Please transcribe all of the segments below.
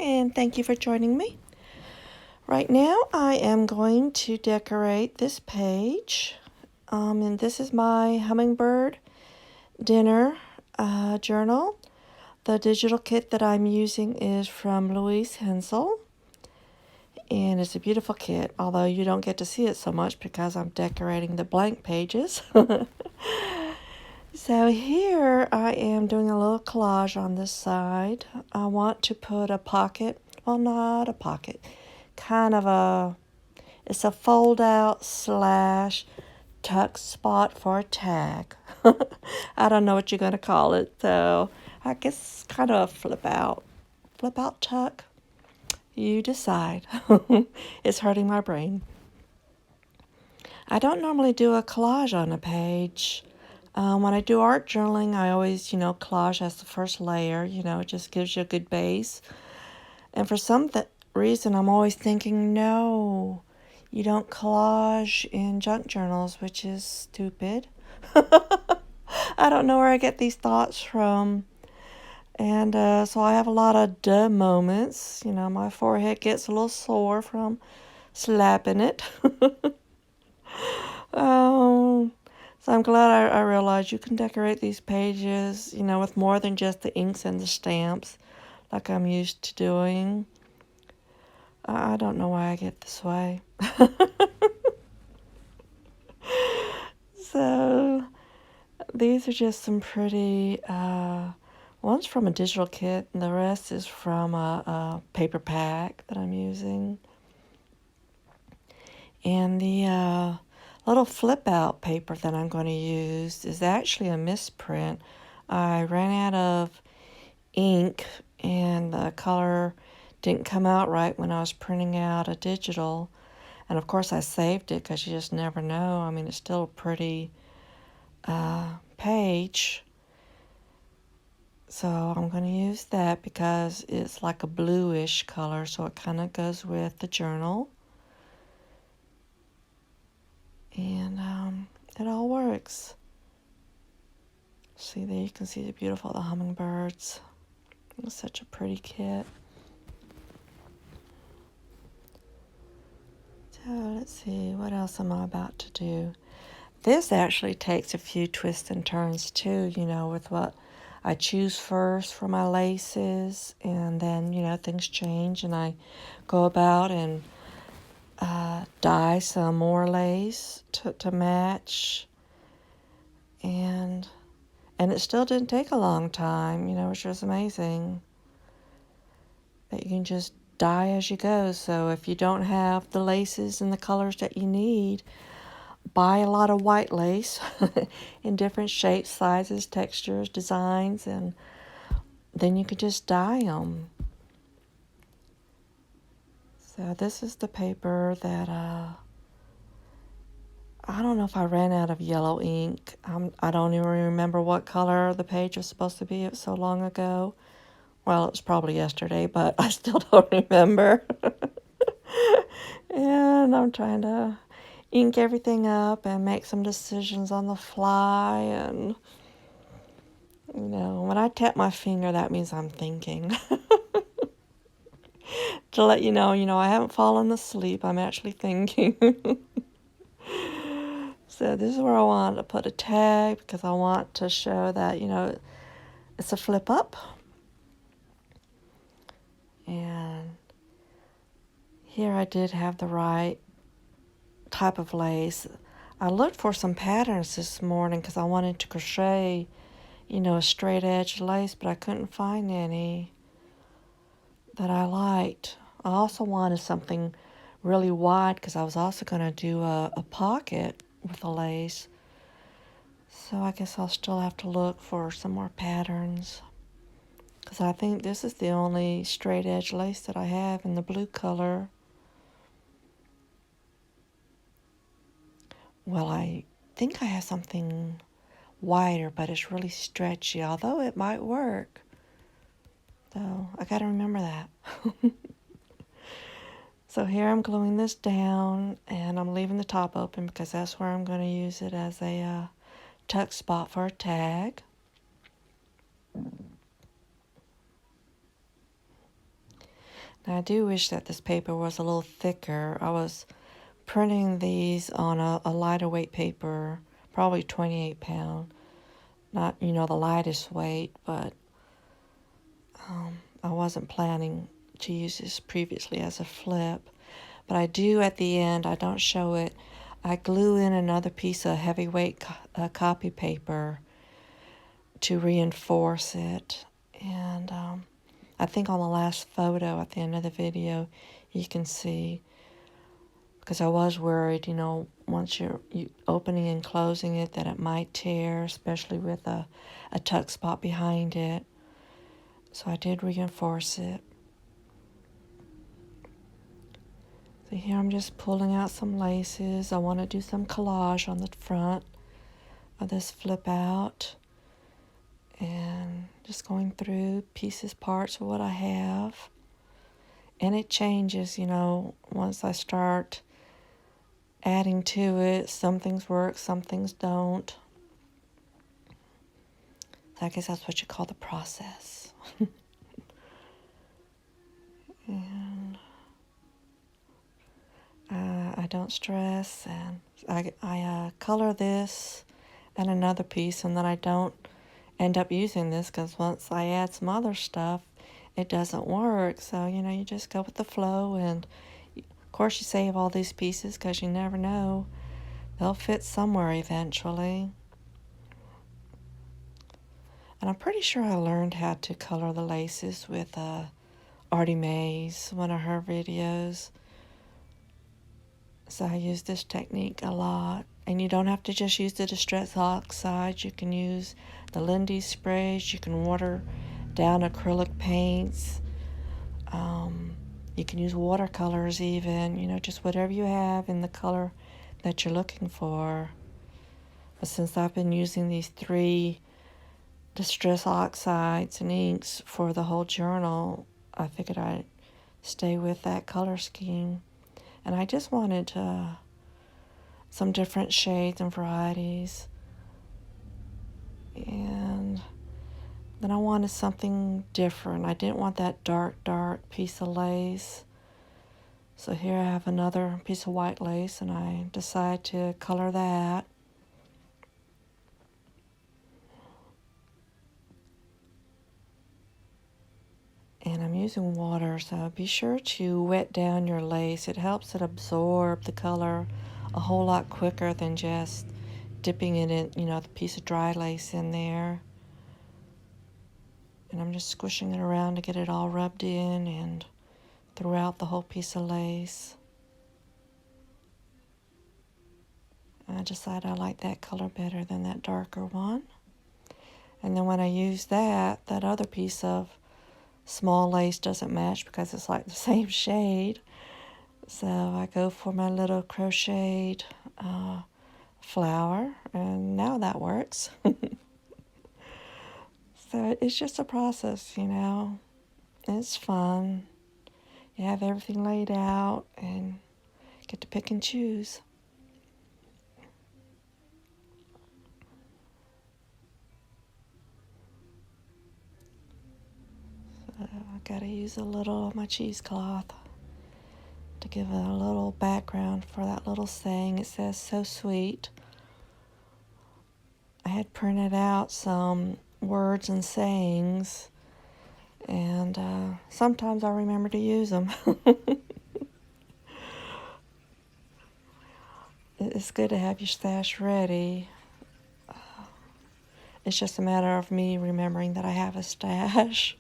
and thank you for joining me. Right now I am going to decorate this page, and this is my Hummingbird dinner journal. The digital kit that I'm using is from Louise Hensel, and it's a beautiful kit, although you don't get to see it so much because I'm decorating the blank pages. So here I am doing a little collage on this side. I want to put a pocket, well, not a pocket, it's a fold out / tuck spot for a tag. I don't know what you're going to call it, so I guess kind of a flip out tuck. You decide. It's hurting my brain. I don't normally do a collage on a page. When I do art journaling, I always, collage as the first layer. It just gives you a good base. And for some reason, I'm always thinking, no, you don't collage in junk journals, which is stupid. I don't know where I get these thoughts from. And so I have a lot of duh moments. My forehead gets a little sore from slapping it. So I'm glad I realized you can decorate these pages, with more than just the inks and the stamps like I'm used to doing. I don't know why I get this way. So these are just some pretty, one's from a digital kit and the rest is from a paper pack that I'm using. And the little flip out paper that I'm going to use is actually a misprint. I ran out of ink and the color didn't come out right when I was printing out a digital. And of course I saved it because you just never know. I mean, it's still a pretty page. So I'm going to use that because it's like a bluish color, so it kind of goes with the journal. And it all works. See there, you can see the beautiful hummingbirds. It's such a pretty kit. So let's see, what else am I about to do? This actually takes a few twists and turns too, with what I choose first for my laces, and then, things change and I go about and dye some more lace to match. And it still didn't take a long time, which was amazing. That you can just dye as you go. So if you don't have the laces and the colors that you need, buy a lot of white lace in different shapes, sizes, textures, designs, and then you can just dye them. So this is the paper that I don't know if I ran out of yellow ink. I don't even remember what color the page was supposed to be. It was so long ago. Well, it was probably yesterday, but I still don't remember. And I'm trying to ink everything up and make some decisions on the fly. And, when I tap my finger, that means I'm thinking. To let you know, I haven't fallen asleep. I'm actually thinking. So this is where I want to put a tag because I want to show that, it's a flip up. And here I did have the right type of lace. I looked for some patterns this morning because I wanted to crochet, a straight edge lace, but I couldn't find any that I liked. I also wanted something really wide because I was also going to do a pocket with a lace. So I guess I'll still have to look for some more patterns because I think this is the only straight edge lace that I have in the blue color. Well, I think I have something wider, but it's really stretchy, although it might work. So I got to remember that. So here I'm gluing this down, and I'm leaving the top open because that's where I'm going to use it as a tuck spot for a tag. Now, I do wish that this paper was a little thicker. I was printing these on a lighter weight paper, probably 28 pound. Not, the lightest weight, but I wasn't planning to use this previously as a flip. But I do at the end, I don't show it, I glue in another piece of heavyweight copy paper to reinforce it. And I think on the last photo at the end of the video, you can see, because I was worried, once you're opening and closing it, that it might tear, especially with a tuck spot behind it. So I did reinforce it. So here I'm just pulling out some laces. I want to do some collage on the front of this flip out. And just going through pieces, parts of what I have. And it changes, once I start adding to it. Some things work, some things don't. So I guess that's what you call the process. And I don't stress, and I color this and another piece, and then I don't end up using this because once I add some other stuff, it doesn't work. So, you just go with the flow, and of course you save all these pieces because you never know. They'll fit somewhere eventually. And I'm pretty sure I learned how to color the laces with Artie Mae's, one of her videos. So I use this technique a lot. And you don't have to just use the Distress Oxide. You can use the Lindy sprays. You can water down acrylic paints. You can use watercolors even, just whatever you have in the color that you're looking for. But since I've been using these 3 Distress Oxides and inks for the whole journal, I figured I'd stay with that color scheme. And I just wanted some different shades and varieties. And then I wanted something different. I didn't want that dark piece of lace. So here I have another piece of white lace, and I decide to color that. And I'm using water, so be sure to wet down your lace. It helps it absorb the color a whole lot quicker than just dipping it in, the piece of dry lace in there. And I'm just squishing it around to get it all rubbed in and throughout the whole piece of lace. I decide I like that color better than that darker one. And then when I use that other piece of small lace doesn't match because it's like the same shade. So I go for my little crocheted flower, and now that works. So it's just a process, It's fun. You have everything laid out and get to pick and choose. So I gotta use a little of my cheesecloth to give it a little background for that little saying. It says, "So sweet." I had printed out some words and sayings, and sometimes I remember to use them. It's good to have your stash ready. It's just a matter of me remembering that I have a stash.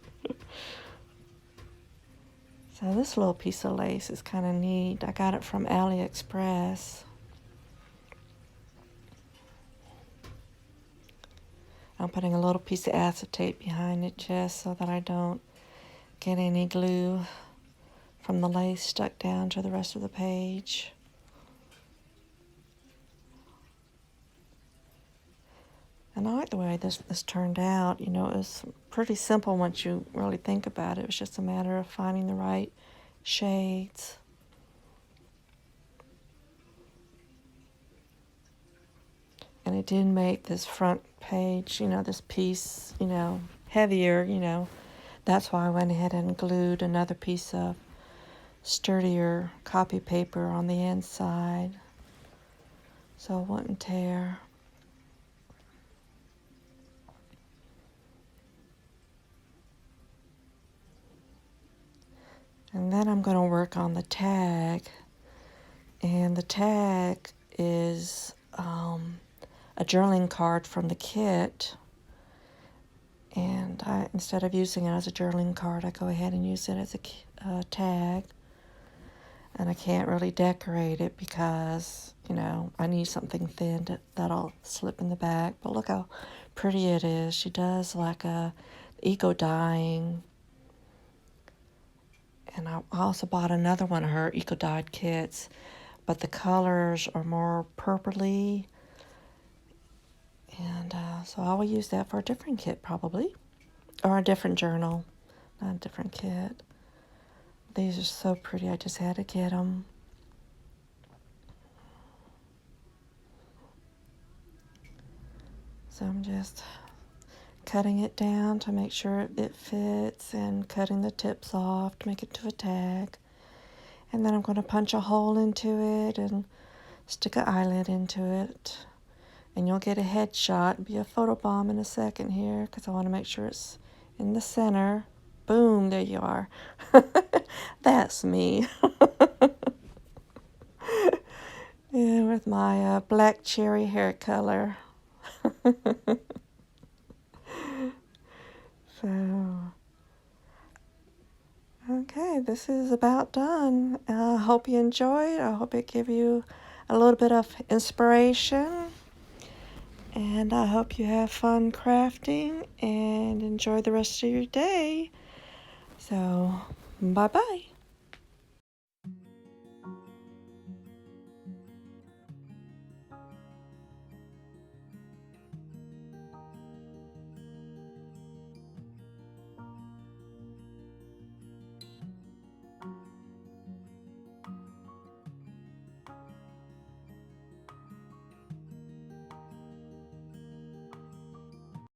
So this little piece of lace is kind of neat. I got it from AliExpress. I'm putting a little piece of acetate behind it just so that I don't get any glue from the lace stuck down to the rest of the page. And I like the way this turned out. It was pretty simple once you really think about it. It was just a matter of finding the right shades. And it did make this front page, this piece, heavier, That's why I went ahead and glued another piece of sturdier copy paper on the inside so it wouldn't tear. And then I'm going to work on the tag. And the tag is a journaling card from the kit. And instead of using it as a journaling card, I go ahead and use it as a tag. And I can't really decorate it because, I need something thin that'll slip in the back. But look how pretty it is. She does like a eco dyeing. And I also bought another one of her eco dyed kits, but the colors are more purpley. And so I will use that for a different kit probably, or a different journal, not a different kit. These are so pretty. I just had to get them. So I'm just cutting it down to make sure it fits and cutting the tips off to make it to a tag. And then I'm going to punch a hole into it and stick an eyelid into it. And you'll get a headshot, be a photo bomb in a second here because I want to make sure it's in the center. Boom, there you are. That's me. Yeah, with my black cherry hair color. So, okay, this is about done. I hope you enjoyed. I hope it gave you a little bit of inspiration. And I hope you have fun crafting and enjoy the rest of your day. So, bye-bye.